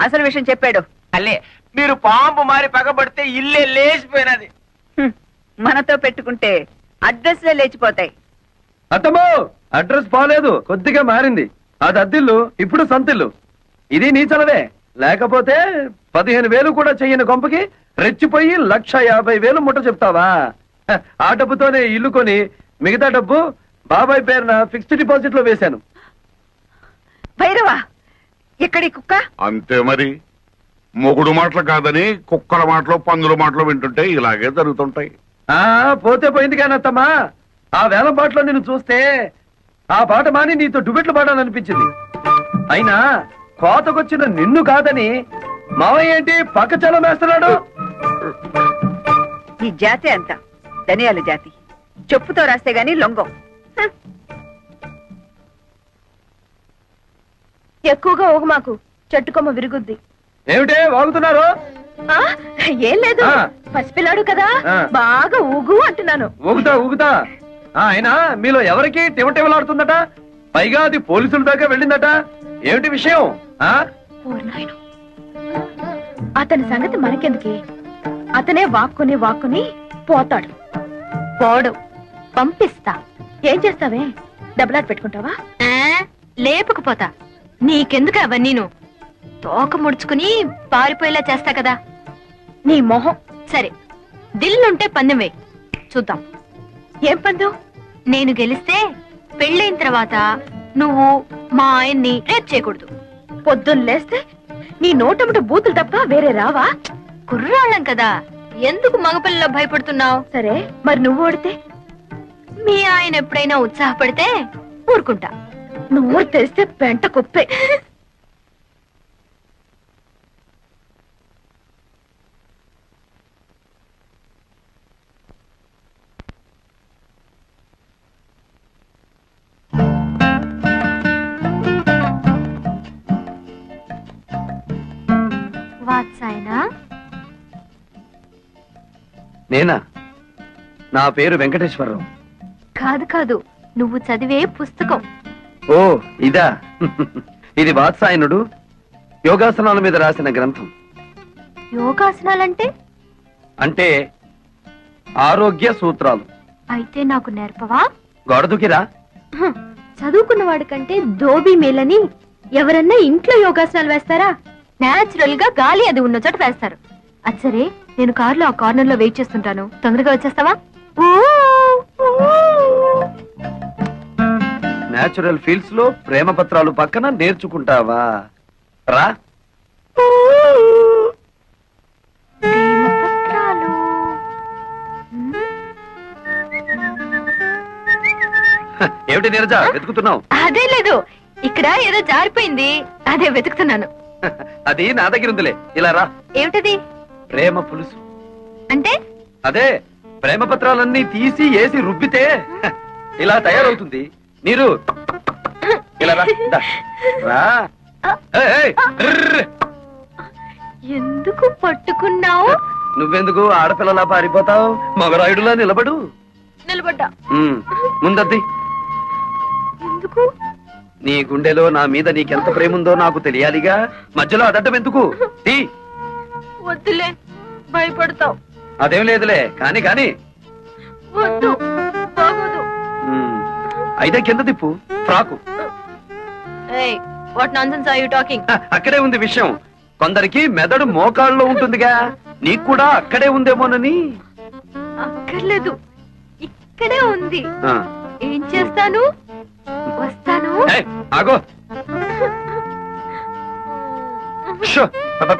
అసలు విషయం చెప్పాడు. అల్లే మీరు పాంపు మారి పగబడితే ఇల్లే లేచిపోయినది. మనతో పెట్టుకుంటే అడ్రస్లే లేచిపోతాయి. అత్తమ్మో, అడ్రస్ బాలేదు, కొద్దిగా మారింది. అది అద్దిల్లు, ఇప్పుడు సంతిల్లు. ఇది నీ చలవే. లేకపోతే 15,000 కూడా చెయ్యని కొంపకి రెచ్చిపోయి 1,50,000 ముట్ట చెప్తావా? ఆ డబ్బుతోనే ఇల్లు కొని మిగతా డబ్బు బాబాయ్ పేరున ఫిక్స్డ్ డిపాజిట్ లో వేశాను. భైరవ, ఎక్కడి కుక్క? అంతే మరి. మొగుడు మాటలు కాదని కుక్కల మాటలు, పందుల మాటలు వింటుంటే ఇలాగే జరుగుతుంటాయి. పోతే పోయింది కానీ అత్తమ్మా, ఆ వేలం పాటలో నిన్ను చూస్తే ఆ పాట మాని నీతో డుబెట్లు పాడాలనిపించింది. అయినా కోతకొచ్చిన నిన్ను కాదని మావయ్య ఏంటి పక్క చలం వేస్తున్నాడు? ఈ జాతి అంతా ధనియాల జాతి. చెప్పుతో రాస్తే గాని లొంగం. ఎక్కువగా ఊగు మాకు, చెట్టుకొమ్మ విరుగుద్ది. ఏమిటే వాగుతున్నారు? ఏం లేదు, ఆ. పసిపిల్లాడు కదా, ఆ. బాగా ఊగు అంటున్నాను. ఊగుతా. అయినా మీలో ఎవరికి టివటివలాడుతుందట? పైగా అది పోలీసుల దాకా వెళ్ళిందట. ఏమిటి విషయం? ఓరి నాయనో. అతని సంగతి మనకెందుకే? అతనే వాక్కుని పోతాడు. పోడు, పంపిస్తా. ఏం చేస్తావే? డబ్బులాట పెట్టుకుంటావా? లేపుకుపోతా. నీకెందుకు అవన్నీను? తోక ముడుచుకుని పారిపోయేలా చేస్తా కదా. నీ మొహం. సరే, దిల్లుంటే పందెం వేయి, చూద్దాం. ఏం పందెం? నేను గెలిస్తే పెళ్ళైన తర్వాత నువ్వు మా ఆయన్ని రేప్ చేయకూడదు. పొద్దున్న లేస్తే నీ నోటముట బూతులు తప్ప వేరే రావా? కుర్రాళ్ళం కదా, ఎందుకు మగపిల్లలో భయపడుతున్నావు? సరే, మరి నువ్వు ఓడితే? మీ ఆయన ఎప్పుడైనా ఉత్సాహపడితే ఊరుకుంటా. నువ్వు తెరిస్తే పెంట కుప్పే. వాత్సాయనా? నేనా? నా పేరు వెంకటేశ్వరరావు. కాదు కాదు, నువ్వు చదివే పుస్తకం. ఓ ఇదా? ఇది వాత్సాయనుడు యోగాసనాల మీద రాసిన గ్రంథం. యోగాసనాలంటే? అంటే ఆరోగ్య సూత్రాలు. అయితే నాకు నేర్పవా? గొడదుకిరా. చదువుకున్న వాడికంటే ధోబీ మేలని ఎవరన్నా ఇంట్లో యోగాసనాలు వేస్తారా? నేచురల్ గా గాలి అది ఉన్న చోట వేస్తారు. అది సరే, నేను కారులో ఆ కార్నర్ లో వెయిట్ చేస్తుంటాను, తొందరగా వచ్చేస్తావా? నేచురల్ ఫీల్డ్స్ లో ప్రేమ పత్రాలు పక్కన నేర్చుకుంటావా? రా. ప్రేమపత్రాలు. ఏమిటి నీరజ వెతుకుతున్నావు? అదే లేదు, ఇక్కడ ఏదో జారిపోయింది, అదే వెతుకుతున్నాను. అది నా దగ్గర ఉందిలే. ఇలా రా. ఏమిటది? ప్రేమ పులుసు. అంటే? అదే ప్రేమ పత్రాలన్నీ తీసి ఏసి రుబ్బితే ఇలా తయారవుతుంది. నీరు ఇలా రా. దా. రా. ఏయ్, ఏయ్, ర్ర్. ఎందుకు పట్టుకున్నావు? నువ్వెందుకు ఆడపిల్లలా పారిపోతావు? మగరాయుడులా నిలబడు. నిలబడ్డా. ముందద్ది. ఎందుకు? నీ గుండెలో నా మీద నీకెంత ప్రేమ ఉందో నాకు తెలియాలిగా. మధ్యలో అదడ్డం ఎందుకు? తీ. వద్దులే, భయపడతావు. అదేం లేదులే, కాని కాని. వద్దు, బాగోదు. అయితే కింద తిప్పు. Frock. What nonsense are you talking? అక్కడే ఉంది విషయం. కొందరికి మెదడు మోకాళ్ళలో ఉంటుందిగా, నీకు కూడా అక్కడే ఉందేమోనని. అక్కర్లేదు, ఇక్కడే ఉంది. ఆ. ఏం చేస్తాను? వస్తాను. ఏయ్, ఆగో. షో. అబ్బ.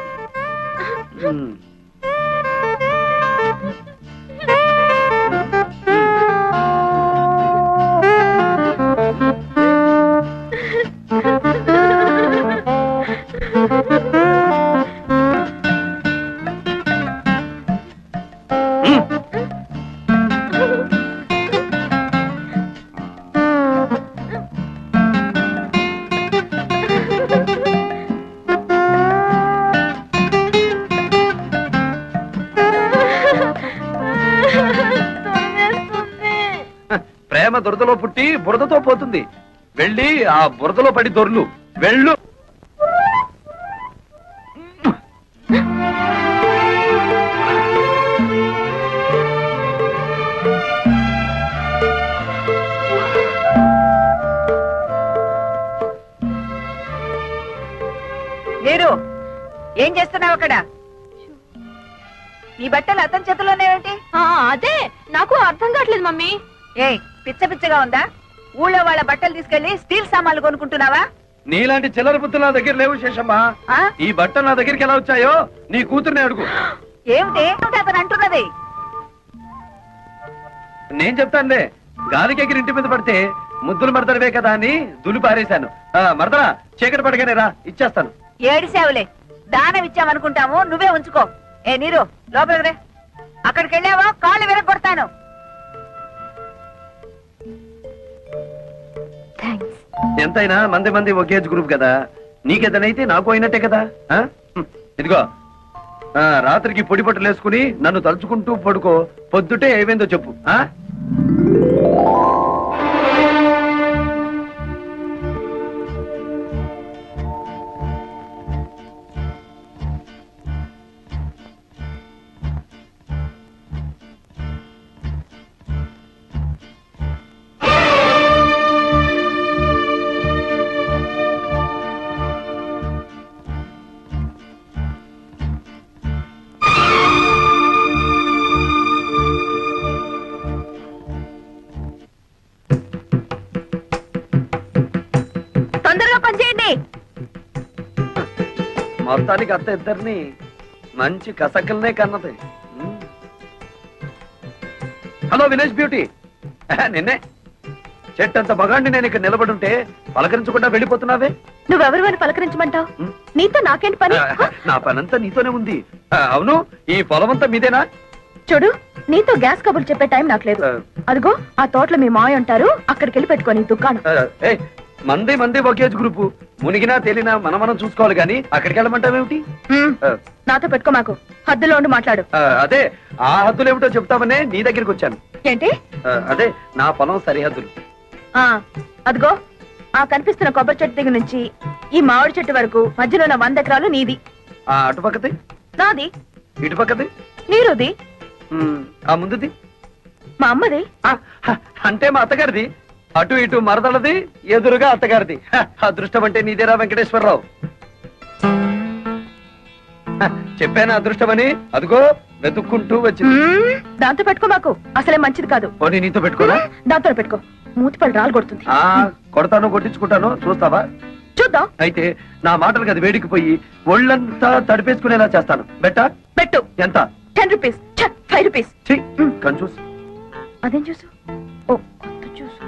ప్రేమ దురదలో పుట్టి బురదతో పోతుంది. వెళ్ళి ఆ బురదలో పడి దొర్లు. వెళ్ళు. మీరు ఏం చేస్తున్నావు అక్కడ? నీ బట్టలు అతని చేతుల్లోనేమిటి? అదే నాకు అర్థం కావట్లేదు మమ్మీ. ఏయ్, పిచ్చ పిచ్చగా ఉందా? ఊళ్ళో వాళ్ళ బట్టలు తీసుకెళ్లి స్టీల్ సామాన్లు కొనుక్కుంటున్నావా? నీలాంటి చిల్లర బుద్ధులు నా దగ్గర లేవు శేషమ్మా. ఆ? ఈ బట్టలు నా దగ్గరికి ఎలా వచ్చాయో నీ కూతుర్ని అడుగు. ఏమిటి అతను అంటున్నది? నేను చెప్తానులే. గాలికి ఎగిరి ఇంటి మీద పడితే ముద్దులు మరదడవే కదా అని దులి పారేశాను. మరదరా, చీకటి పడగానే రా, ఇచ్చేస్తాను. ఏడిసావులే, దానం ఇచ్చామనుకుంటాము, నువ్వే ఉంచుకో. ఏ నీరు, లోపలికి రే. అక్కడికి వెళ్ళావా కాళ్ళు విరగొడతాను. ఎంతైనా మంది మంది ఒకేజ్ గ్రూప్ కదా. నీకేదనైతే నాకు అయినట్టే కదా. ఇదిగో, రాత్రికి పొడి పట్టులు వేసుకుని నన్ను తలుచుకుంటూ పడుకో. పొద్దుటే ఏమైందో చెప్పు. తొందరగా పనిచేయండి. మొత్తానికి అత్త ఇద్దరిని మంచి కసకల్నే కన్నది. Hello village beauty. నిన్నే చెట్టంత మగాండి నేను ఇక్కడ నిలబడుంటే పలకరించకుండా వెళ్ళిపోతున్నావే. నువ్వెవరు అని పలకరించమంటావు? నీతో నాకేంటి పని? నా పనంతా నీతోనే ఉంది. అవును, ఈ పొలమంతా మీదేనా? చూడు, నీతో గ్యాస్ కబుర్లు చెప్పే టైం నాకు లేదు. అదిగో ఆ తోటలో మీ మాయ ఉంటారు, అక్కడికి వెళ్ళి పెట్టుకో నీ దుకాణం. మంది మంది ఒకేజ్ గ్రూపు మునిగినా తేలినా మనం చూసుకోవాలి కానీ అక్కడికి వెళ్ళమంటావేమిటి నాతో పెట్టుకో మాకు హద్దులో ఉండి మాట్లాడు. అదే ఆ హద్దులు ఏమిటో చెప్తామనే నీ దగ్గరికి వచ్చాను. ఏంటి? అదే నా పొలం సరిహద్దులు. అదిగో ఆ కనిపిస్తున్న కొబ్బరి చెట్టు దగ్గర నుంచి ఈ మామిడి చెట్టు వరకు మధ్యలో ఉన్న 100 ఎకరాలు నీది. అటుపక్కది నాది. ఇటుపక్కది నీరుది. ఆ ముందుది మా అమ్మది. అంటే మా అత్తగారిది. అటు ఇటు మరదలది, ఎదురుగా అత్తగారిది. అదృష్టం అంటే నీదేరా వెంకటేశ్వరరావు. చెప్పాను అదృష్టమని. అదిగో వెతుక్కుంటూ వచ్చింది. దాంతో పెట్టుకో మాకు అసలే మంచిది కాదు. పోనీ నీతో పెట్టుకోరా? దాంతో పెట్టుకో, మూతిపళ్ళు రాలు కొడుతుంది. కొడతాను, కొట్టించుకుంటాను, చూస్తావా? చూద్దాం. అయితే నా మాటలకు అది వేడికిపోయి ఒళ్ళంతా తడిపేసుకునేలా చేస్తాను. బెట్టా? పెట్టు. ఎంత? 10 రూపీస్. 5 రూపీస్. కన్ఫ్యూజ్. అదేం చూసు? ఓ కొత్త చూసు.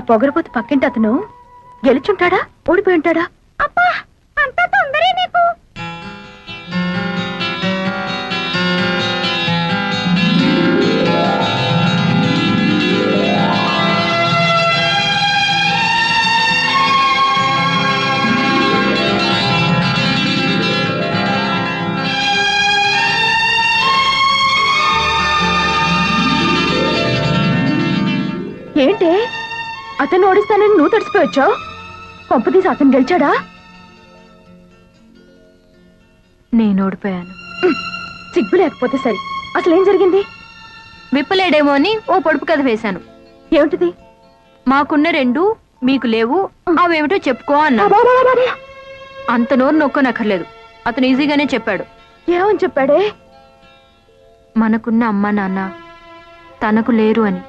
పొగరపోతు పక్కింటి అతను గెలుచుంటాడా, ఓడిపోయి ఉంటాడా? అబ్బా అంత తొందరే నీకు. ఏంటే అతను ఓడిస్తానని నువ్వు తడిసిపోయొచ్చావు? పంపతీసి అతను గెలిచాడా? నేను ఓడిపోయాను. సిగ్గు లేకపోతే సరి. అసలేం జరిగింది? విప్పలేడేమో అని ఓ పొడుపు కథ వేశాను. ఏమిటిది? మాకున్న 2 మీకు లేవు, అవేమిటో చెప్పుకో అన్నా. అంత నోరు నొక్కనక్కర్లేదు, అతను ఈజీగానే చెప్పాడు. ఏమని చెప్పాడే? మనకున్న అమ్మ నాన్న తనకు లేరు అని.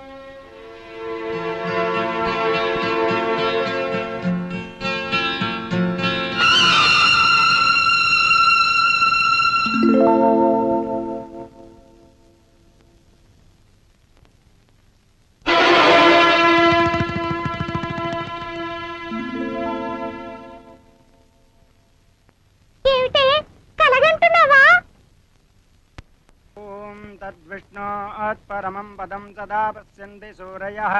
तद्विष्णोत्परमं पदं सदा पश्यन्ति सूरयः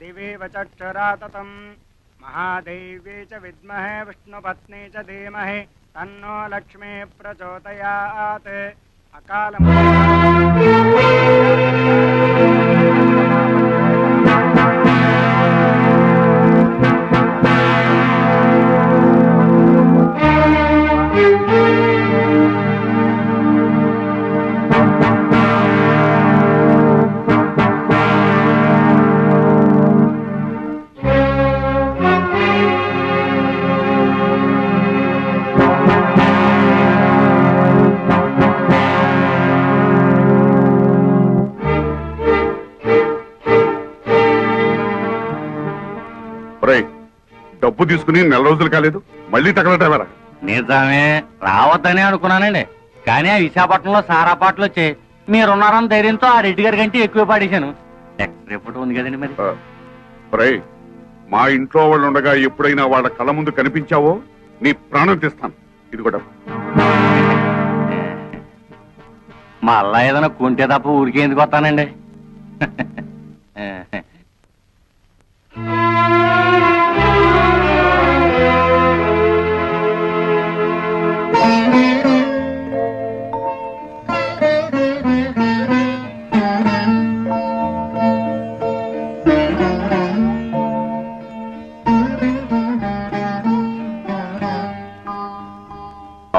दिवेव चक्षुरा ततं महादेवी च विद्महे विष्णुपत्नी च धीमहि तन्नो लक्ष्मी प्रचोदयात् డబ్బు తీసుకుని 4 రోజులు కాలేదు, మళ్ళీ తగలటవరా? నిజమే, రావద్దనే అనుకున్నానండి. కానీ ఆ విశాఖపట్నంలో సారా పాటలు వచ్చాయి. మీరున్నారని ధైర్యంతో ఆ రెడ్డి గారి కంటే ఎక్కువ పాడేశాను. నెక్స్ట్ రిపోర్ట్ ఉంది కదండి మరి. మా ఇంట్లో వాళ్ళు ఉండగా ఎప్పుడైనా వాళ్ళ కళ్ళ ముందు కనిపించావో నీ ప్రాణం తీస్తాను. ఇది కూడా మళ్ళా ఏదైనా కొంటే తప్ప ఊరికే ఎందుకు వస్తానండి?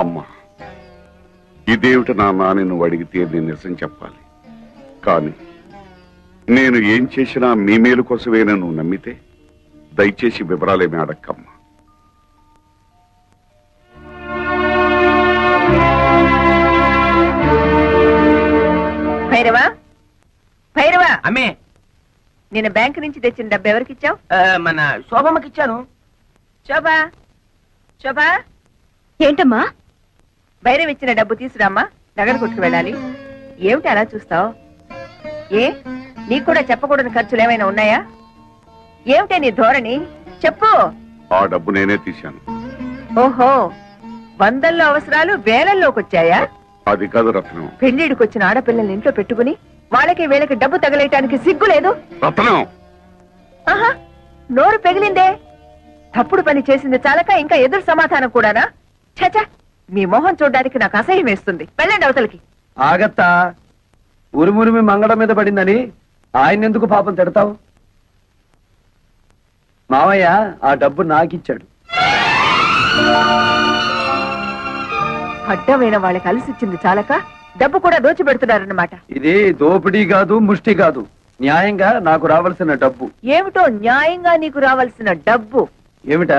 అమ్మా, ఇదేమిటి నాన్న అని నువ్వు అడిగితే నేను నిజం చెప్పాలి. కానీ నేను ఏం చేసినా మీ మేలు కోసమేనా నువ్వు నమ్మితే దయచేసి వివరాలేమి అడక్కమ్మా. భైరవా, భైరవా, అమ్మే నేను బ్యాంక్ నుంచి తెచ్చిన డబ్బు ఎవరికి ఇచ్చావు? మన శోభమ్మకి ఇచ్చాను. శోభా, శోభా ఏంటమ్మా? భైరవ్ ఇచ్చిన డబ్బు తీసురామ్మా, నగదు కొట్టుకు వెళ్ళాలి. ఏమిటి అలా చూస్తావు? ఏ నీకు కూడా చెప్పకూడని ఖర్చులు ఏమైనా ఉన్నాయా? ఏమిటే నీ ధోరణి? చెప్పు. ఆ డబ్బు నేనే తీశాను. ఓహో, వందల్లో అవసరాలు వేలల్లోకి వచ్చాయా? అది కాదు రత్నం. పెళ్లిడికి వచ్చిన ఆడపిల్లల్ని ఇంట్లో పెట్టుకుని వాళ్ళకి వీళ్ళకి డబ్బు తగలేయటానికి సిగ్గు లేదు? రత్నం, ఆహా, నోరు పెగిలిందే. తప్పుడు పని చేసింది చాలక ఇంకా ఎదురు సమాధానం కూడానా? చచా, మీ మొహం చూడడానికి నాకు అసహ్యం వేస్తుంది. వెళ్ళండి అవతలకి. ఆగత్తా, ఉరుమురిమి మంగళం మీద పడిందని ఆయన ఎందుకు పాపం తిడతావు? మావయ్య ఆ డబ్బు నాకిచ్చాడు. అడ్డమైన వాళ్ళకి అలసిచ్చింది చాలక డబ్బు కూడా దోచిపెడుతున్నారన్నమాట. ఇది దోపిడీ కాదు, ముష్టి కాదు, న్యాయంగా నాకు రావాల్సిన డబ్బు. ఏమిటో న్యాయంగా నీకు రావాల్సిన డబ్బు? ఏమిటా?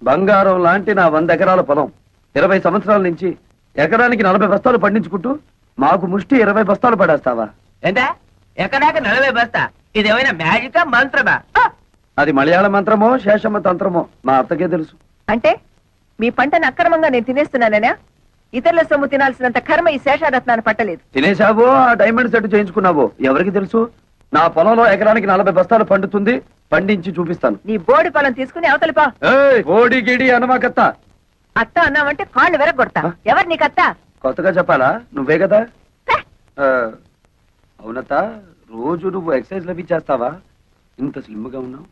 బంగారం లాంటి నా 100 ఎకరాల పొలం 20 సంవత్సరాల నుంచి ఎకరానికి 40 బస్తాలు పండించుకుంటూ మాకు ముష్టి 20 బస్తాలు పడేస్తావా? ఏంటా ఎక్కడాక 40 బస్తా? ఇదేమైనా మ్యాజికా మంత్రమా? అది మలయాళ మంత్రమో శేషమ్మ తంత్రమో మా అత్తకే తెలుసు. అంటే మీ పంటను అక్రమంగా నేను తినేస్తున్నానేనా? ఇతరుల సొమ్ము తినాల్సినంత కర్మ ఈ శేషారత్నాన్ని పట్టలేదు. తినేశావో ఆ డైమండ్ సెట్ చేయించుకున్నావో ఎవరికి తెలుసు? నా పొలంలో ఎకరానికి 40 బస్తాలు పండుతుంది, పండించి చూపిస్తాను. నీ బోడి పొలం తీసుకుని అవతలిపా. ఓడి గిడి అనమాకత్త. అత్త అన్నావంటే కాళ్ళు వెరగొడతా. ఎవరు నీకత్త? కొత్తగా చెప్పాలా? నువ్వే కదా. అవునత్త, రోజు నువ్వు ఎక్సర్సైజ్ లవి చేస్తావా? ఇంత స్లిమ్ గా ఉన్నావు.